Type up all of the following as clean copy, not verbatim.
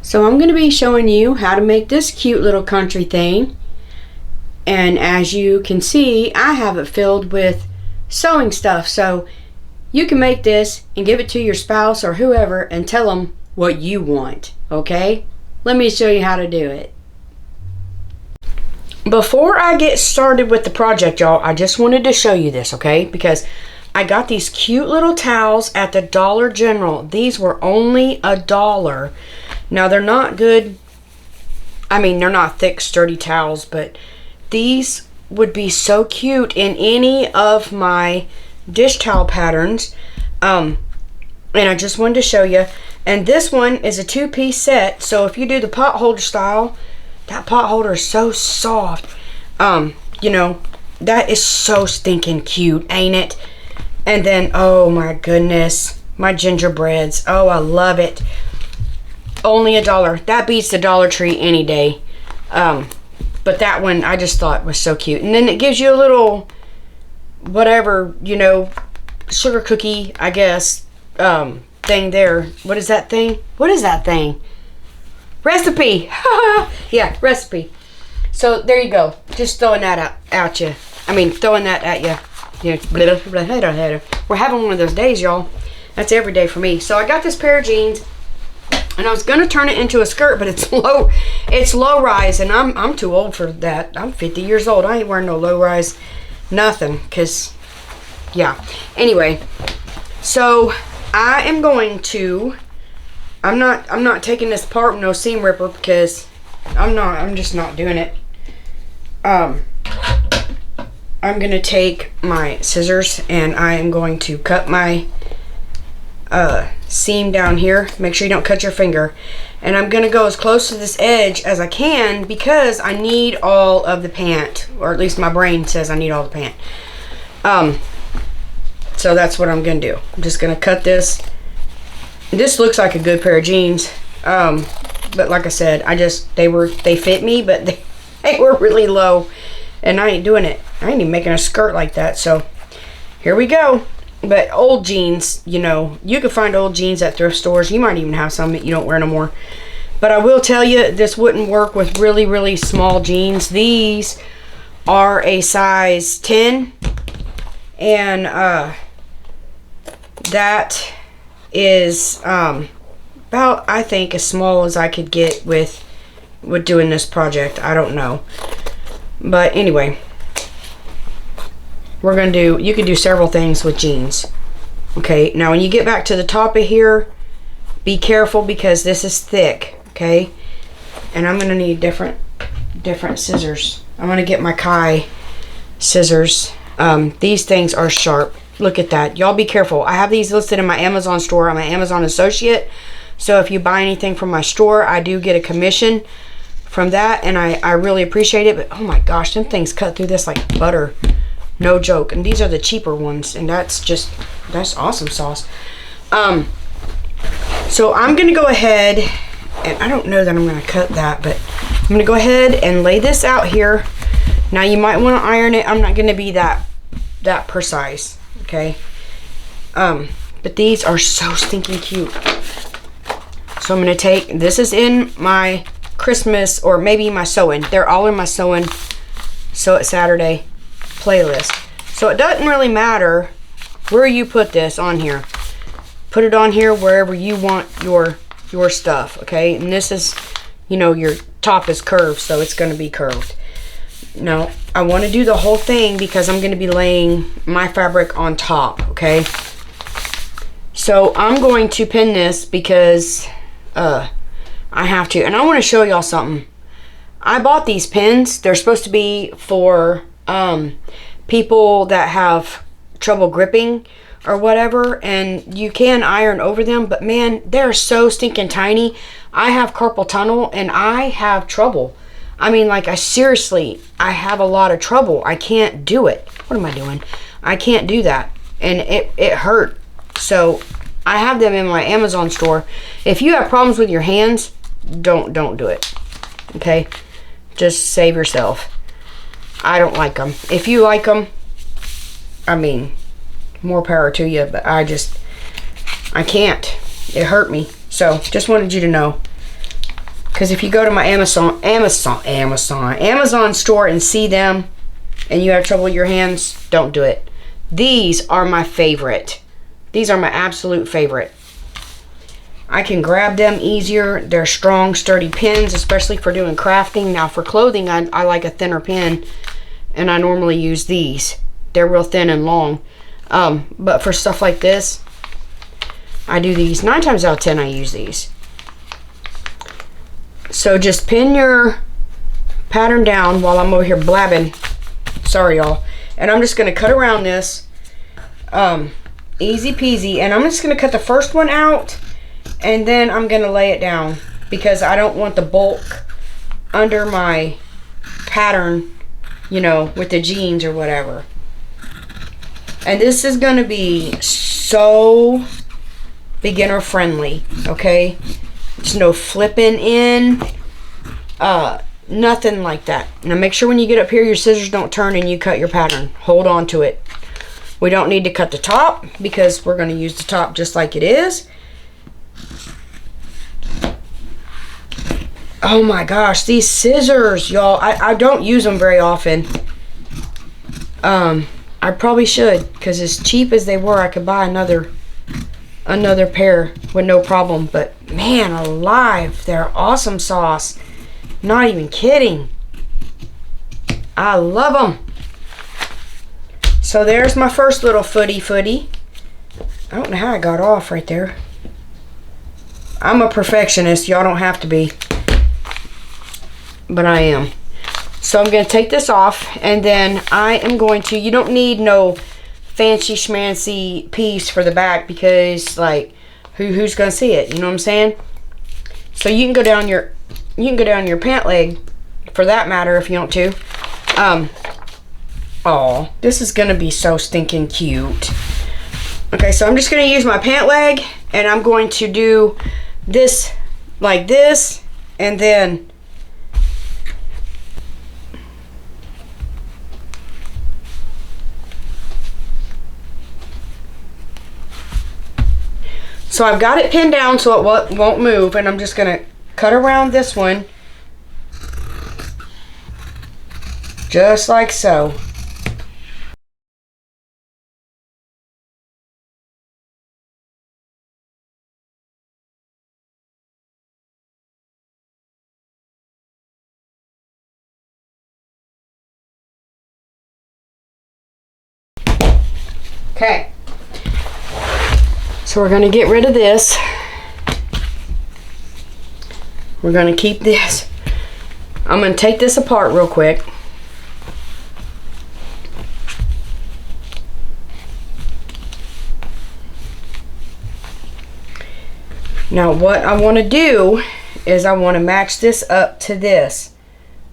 So I'm going to be showing you how to make this cute little country thing. And as you can see, I have it filled with sewing stuff. So you can make this and give it to your spouse or whoever and tell them what you want, okay? Let me show you how to do it. Before I get started with the project, y'all, I just wanted to show you this, okay? Because I got these cute little towels at the Dollar General. These were only $1. Now, they're not good. I mean, they're not thick, sturdy towels, but these would be so cute in any of my dish towel patterns. And I just wanted to show you. And this one is a 2-piece set. So if you do the pot holder style, that pot holder is so soft. You know, that is so stinking cute, ain't it? And then, oh my goodness, my gingerbreads. Oh, I love it. Only $1. That beats the Dollar Tree any day. But that one I just thought was so cute. And then it gives you a little, whatever, you know, sugar cookie, I guess, thing there. What is that thing? What is that thing? Recipe. Yeah, recipe. So there you go. Just throwing that at you. I mean, throwing that at you. We're having one of those days, y'all. That's every day for me. So I got this pair of jeans. And I was gonna turn it into a skirt, but it's low rise, and I'm too old for that. I'm 50 years old. I ain't wearing no low rise, nothing, cause yeah. Anyway, so I am going to. I'm not taking this apart with no seam ripper because I'm just not doing it. I'm gonna take my scissors and I am going to cut my seam down here. Make sure you don't cut your finger. And I'm gonna go as close to this edge as I can because I need all of the pant, or at least my brain says I need all the pant. So that's what I'm gonna do. I'm just gonna cut this. This looks like a good pair of jeans, but like I said, they fit me, but they were really low, and I ain't doing it. I ain't even making a skirt like that. So here we go. But old jeans, you know, you can find old jeans at thrift stores. You might even have some that you don't wear no more. But I will tell you, this wouldn't work with really, really small jeans. These are a size 10. And that is about, I think, as small as I could get with doing this project. I don't know. But anyway, we're going to do, you can do several things with jeans. Okay, now when you get back to the top of here, be careful because this is thick, okay? And I'm going to need different scissors. I'm going to get my Kai scissors. These things are sharp. Look at that. Y'all be careful. I have these listed in my Amazon store. I'm an Amazon associate. So if you buy anything from my store, I do get a commission from that. And I really appreciate it. But oh my gosh, them things cut through this like butter. No joke. And these are the cheaper ones. And that's awesome sauce. So I'm going to go ahead. And I don't know that I'm going to cut that. But I'm going to go ahead and lay this out here. Now you might want to iron it. I'm not going to be that precise. Okay. But these are so stinking cute. So I'm going to take, this is in my Christmas or maybe my sewing. They're all in my sewing Sew It Saturday playlist. So it doesn't really matter where you put this on here. Put it on here wherever you want your stuff, okay? And this is, you know, your top is curved, so it's going to be curved. Now, I want to do the whole thing because I'm going to be laying my fabric on top, okay? So I'm going to pin this because I have to. And I want to show y'all something. I bought these pins. They're supposed to be for people that have trouble gripping or whatever, and you can iron over them, but man, they're so stinking tiny. I have carpal tunnel and I have trouble. I mean, like, I have a lot of trouble. I can't do it. What am I doing? I can't do that, and it hurt. So I have them in my Amazon store. If you have problems with your hands, don't do it. Okay, just save yourself. I don't like them. If you like them, I mean, more power to you, but I can't. It hurt me. So just wanted you to know. Because if you go to my Amazon store and see them and you have trouble with your hands, don't do it. These are my favorite. These are my absolute favorite. I can grab them easier. They're strong, sturdy pins, especially for doing crafting. Now for clothing, I like a thinner pin, and I normally use these. They're real thin and long. But for stuff like this, I do these. 9 times out of 10, I use these. So just pin your pattern down while I'm over here blabbing. Sorry, y'all. And I'm just going to cut around this. Easy peasy. And I'm just going to cut the first one out. And then I'm going to lay it down. Because I don't want the bulk under my pattern, you know, with the jeans or whatever. And this is going to be so beginner friendly. Okay? There's no flipping in, nothing like that. Now make sure when you get up here your scissors don't turn and you cut your pattern. Hold on to it. We don't need to cut the top because we're going to use the top just like it is. Oh my gosh, these scissors, y'all. I don't use them very often. I probably should, because as cheap as they were, I could buy another pair with no problem. But man alive, they're awesome sauce. Not even kidding. I love them. So there's my first little footy. I don't know how I got off right there. I'm a perfectionist. Y'all don't have to be, but I am. So I'm going to take this off, and then I am going to, you don't need no fancy schmancy piece for the back, because like who's going to see it, you know what I'm saying? So you can go down your pant leg for that matter if you want to. Oh, this is going to be so stinking cute. Okay, so I'm just going to use my pant leg, and I'm going to do this like this, and then so I've got it pinned down so it won't move, and I'm just going to cut around this one just like so. Okay. So we're going to get rid of this. We're going to keep this. I'm going to take this apart real quick. Now what I want to do is I want to match this up to this.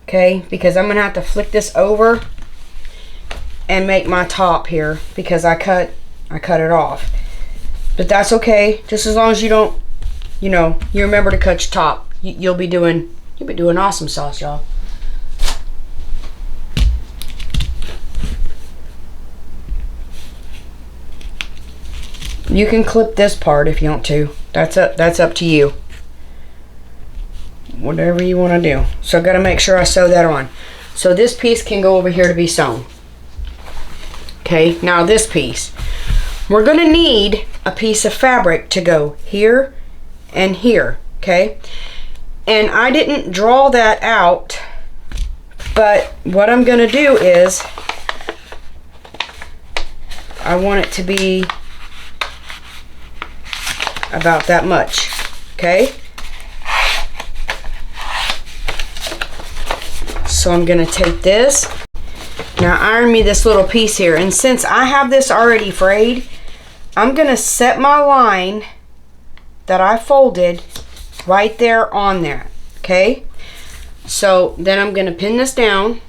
Okay? Because I'm going to have to flick this over and make my top here, because I cut it off. But that's okay, just as long as you don't, you know, you remember to cut your top. You'll be doing awesome sauce, y'all. You can clip this part if you want to. That's up to you. Whatever you want to do. So I've got to make sure I sew that on. So this piece can go over here to be sewn. Okay, now this piece. We're going to need a piece of fabric to go here and here, okay? And I didn't draw that out, but what I'm going to do is I want it to be about that much, okay? So I'm going to take this. Now iron me this little piece here, and since I have this already frayed, I'm going to set my line that I folded right there on there, okay? So then I'm going to pin this down.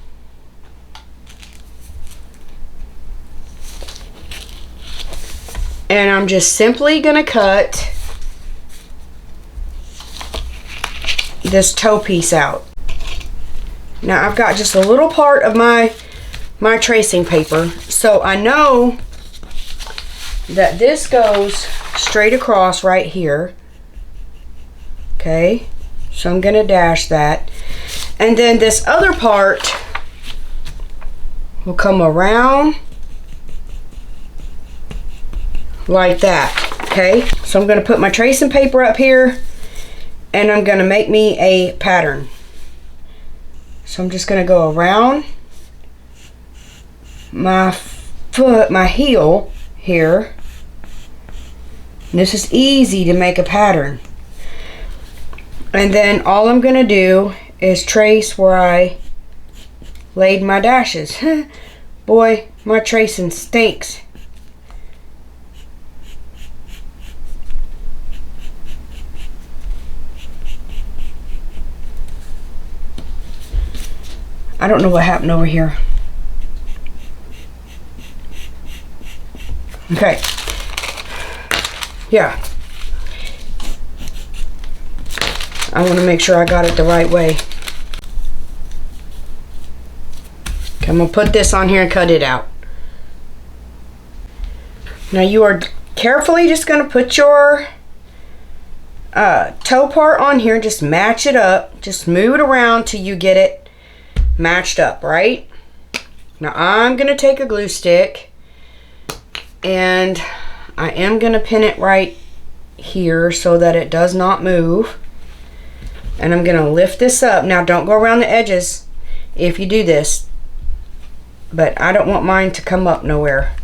And I'm just simply going to cut this toe piece out. Now I've got just a little part of my tracing paper, so I know that this goes straight across right here. Okay, So I'm gonna dash that. And then this other part will come around like that, okay? So I'm gonna put my tracing paper up here and I'm gonna make me a pattern. So I'm just gonna go around my foot, my heel here. And this is easy to make a pattern. And then all I'm gonna do is trace where I laid my dashes. Boy, my tracing stinks. I don't know what happened over here. Okay. Yeah. I want to make sure I got it the right way. Okay, I'm going to put this on here and cut it out. Now you are carefully just going to put your toe part on here. Just match it up. Just move it around till you get it matched up, right? Now I'm going to take a glue stick and I am going to pin it right here so that it does not move. And I'm going to lift this up. Now don't go around the edges if you do this. But I don't want mine to come up nowhere.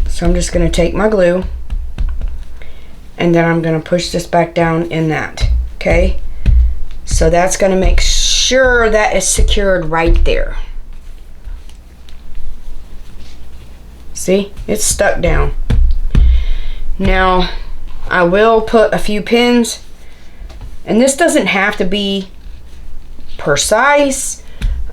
So I'm just going to take my glue. And then I'm going to push this back down in that. Okay? So that's going to make sure that is secured right there. See? It's stuck down. Now I will put a few pins. And this doesn't have to be precise.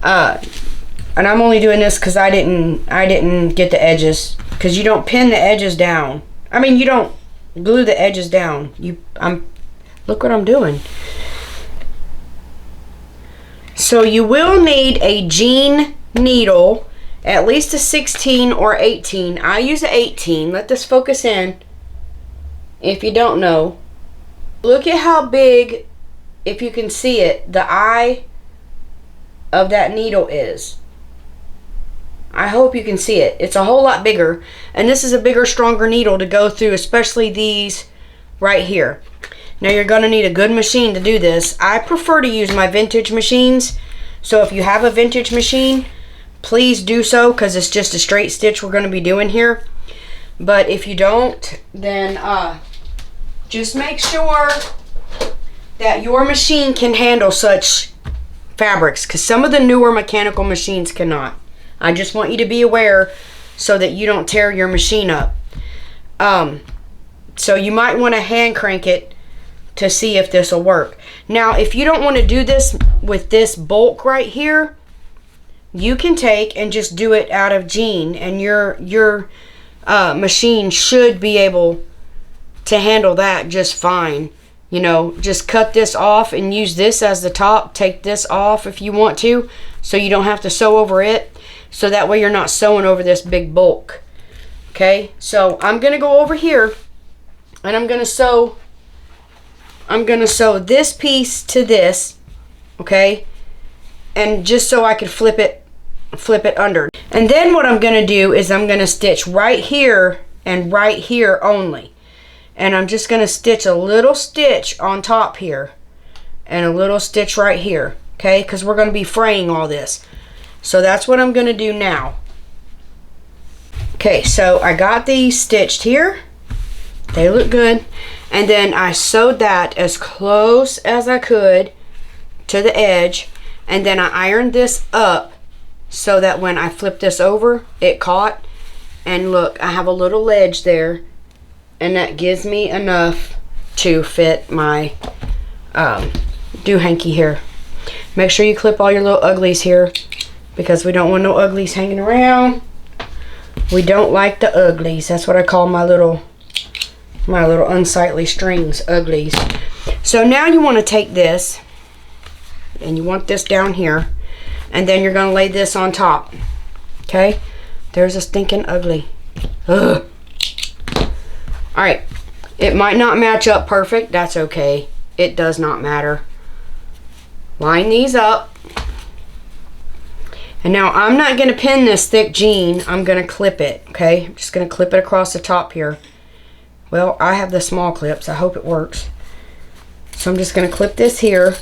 And I'm only doing this because I didn't get the edges. Because you don't pin the edges down. I mean, you don't glue the edges down. Look what I'm doing. So you will need a jean needle, at least a 16 or 18. I use an 18. Let this focus in. If you don't know. Look at how big, if you can see it, the eye of that needle is. I hope you can see it. It's a whole lot bigger. And this is a bigger, stronger needle to go through, especially these right here. Now you're going to need a good machine to do this. I prefer to use my vintage machines. So if you have a vintage machine, please do so because it's just a straight stitch we're going to be doing here. But if you don't, then just make sure that your machine can handle such fabrics because some of the newer mechanical machines cannot. I just want you to be aware so that you don't tear your machine up. So you might want to hand crank it to see if this will work. Now, if you don't want to do this with this bulk right here, you can take and just do it out of jean, and your machine should be able to handle that just fine. You know, just cut this off and use this as the top. Take this off if you want to, so you don't have to sew over it. So that way you're not sewing over this big bulk. Okay, so I'm gonna go over here and I'm gonna sew this piece to this, okay, and just so I could flip it under. And then what I'm gonna do is I'm gonna stitch right here and right here only. And I'm just going to stitch a little stitch on top here and a little stitch right here, okay, because we're going to be fraying all this. So that's what I'm going to do now. Okay, so I got these stitched here. They look good. And then I sewed that as close as I could to the edge, and then I ironed this up so that when I flip this over, it caught. And look, I have a little ledge there. And that gives me enough to fit my doohickey here. Make sure you clip all your little uglies here because we don't want no uglies hanging around. We don't like the uglies. That's what I call my little unsightly strings, uglies. So now you want to take this and you want this down here, and then you're going to lay this on top. Okay? There's a stinking ugly. Ugh. Alright, it might not match up perfect, that's okay. It does not matter. Line these up. And now I'm not going to pin this thick jean. I'm going to clip it, okay? I'm just going to clip it across the top here. Well, I have the small clips. I hope it works. So I'm just going to clip this here.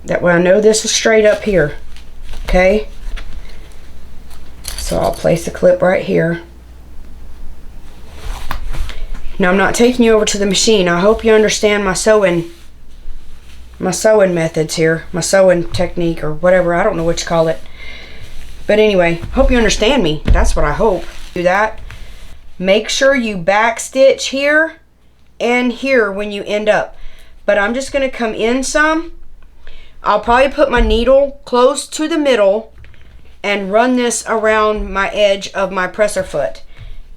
That way I know this is straight up here, okay? So I'll place the clip right here. Now I'm not taking you over to the machine. I hope you understand my sewing methods here, my sewing technique or whatever. I don't know what you call it. But anyway, hope you understand me. That's what I hope. Do that. Make sure you back stitch here and here when you end up. But I'm just going to come in some. I'll probably put my needle close to the middle and run this around my edge of my presser foot.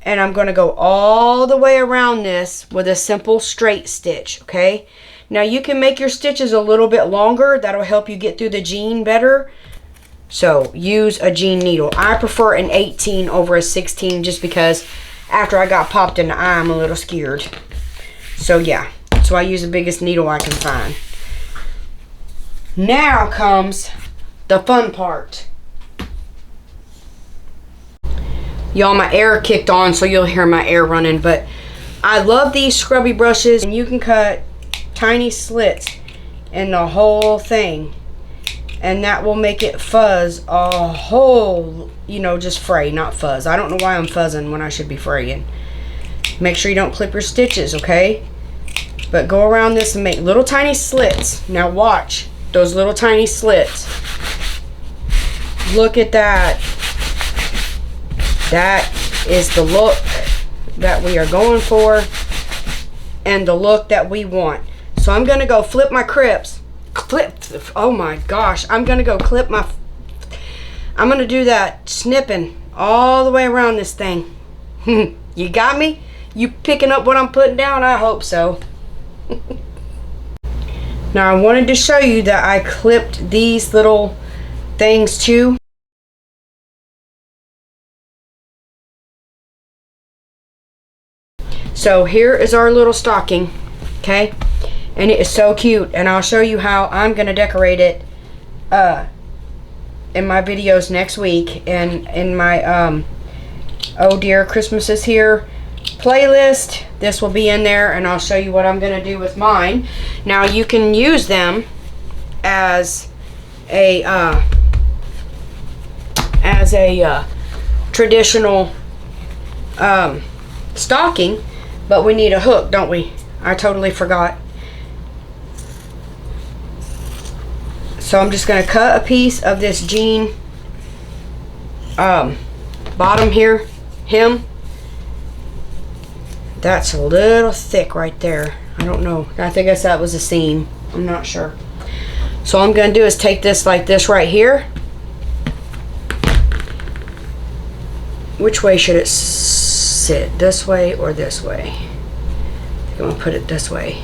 And I'm going to go all the way around this with a simple straight stitch, okay? Now you can make your stitches a little bit longer. That'll help you get through the jean better. So use a jean needle. I prefer an 18 over a 16 just because after I got popped in the eye, I'm a little scared. So yeah, so I use the biggest needle I can find. Now comes the fun part. Y'all, my air kicked on, so you'll hear my air running, but I love these scrubby brushes, and you can cut tiny slits in the whole thing, and that will make it fuzz a whole, you know, just fray, not fuzz. I don't know why I'm fuzzing when I should be fraying. Make sure you don't clip your stitches, okay? But go around this and make little tiny slits. Now watch those little tiny slits. Look at that. That is the look that we are going for and the look that we want. So I'm going to go flip my crips. Oh my gosh. I'm going to go clip my... I'm going to do that snipping all the way around this thing. You got me? You picking up what I'm putting down? I hope so. Now I wanted to show you that I clipped these little things too. So here is our little stocking, okay? And it is so cute, and I'll show you how I'm gonna decorate it in my videos next week, and in my Oh Dear Christmas is Here playlist. This will be in there, and I'll show you what I'm gonna do with mine. Now you can use them as a traditional stocking. But we need a hook, don't we? I totally forgot. So I'm just going to cut a piece of this jean bottom here, hem. That's a little thick right there. I don't know. I think that was a seam. I'm not sure. So all I'm going to do is take this like this right here. Which way should it sit? This way or this way? I'm going to put it this way.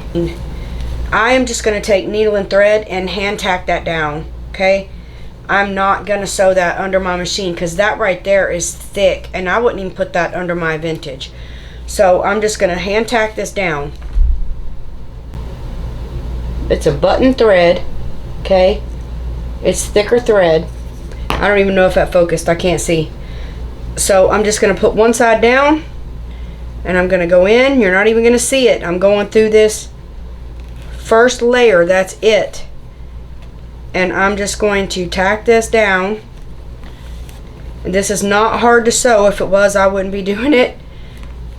I am just going to take needle and thread and hand tack that down, okay? I'm not going to sew that under my machine because that right there is thick, and I wouldn't even put that under my vintage. So I'm just going to hand tack this down. It's a button thread, okay? It's thicker thread. I don't even know if that focused. I can't see. So I'm just going to put one side down, and I'm going to go in. You're not even going to see it. I'm going through this first layer. That's it. And I'm just going to tack this down. This is not hard to sew. If it was, I wouldn't be doing it,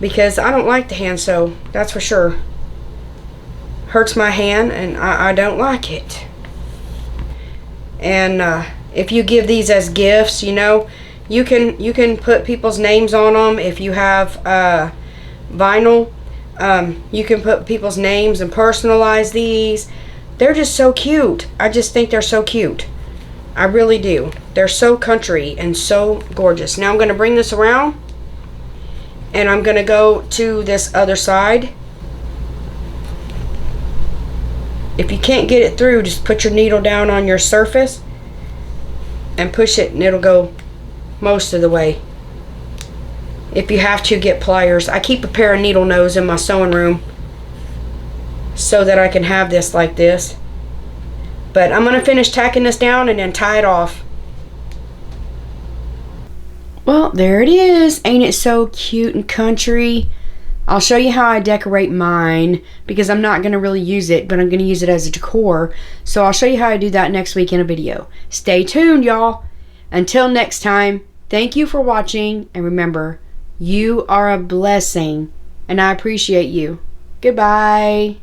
because I don't like to hand sew. That's for sure. Hurts my hand, and I don't like it. And if you give these as gifts, you know, you can put people's names on them. If you have vinyl, you can put people's names and personalize these. They're just so cute. I just think they're so cute. I really do. They're so country and so gorgeous. Now I'm going to bring this around, and I'm going to go to this other side. If you can't get it through, just put your needle down on your surface and push it, and it'll go most of the way. If you have to, get pliers. I keep a pair of needle nose in my sewing room, so that I can have this like this. But I'm going to finish tacking this down and then tie it off. Well, there it is. Ain't it so cute and country? I'll show you how I decorate mine because I'm not going to really use it, but I'm going to use it as a decor. So I'll show you how I do that next week in a video. Stay tuned, y'all. Until next time, thank you for watching. And remember, you are a blessing and I appreciate you. Goodbye.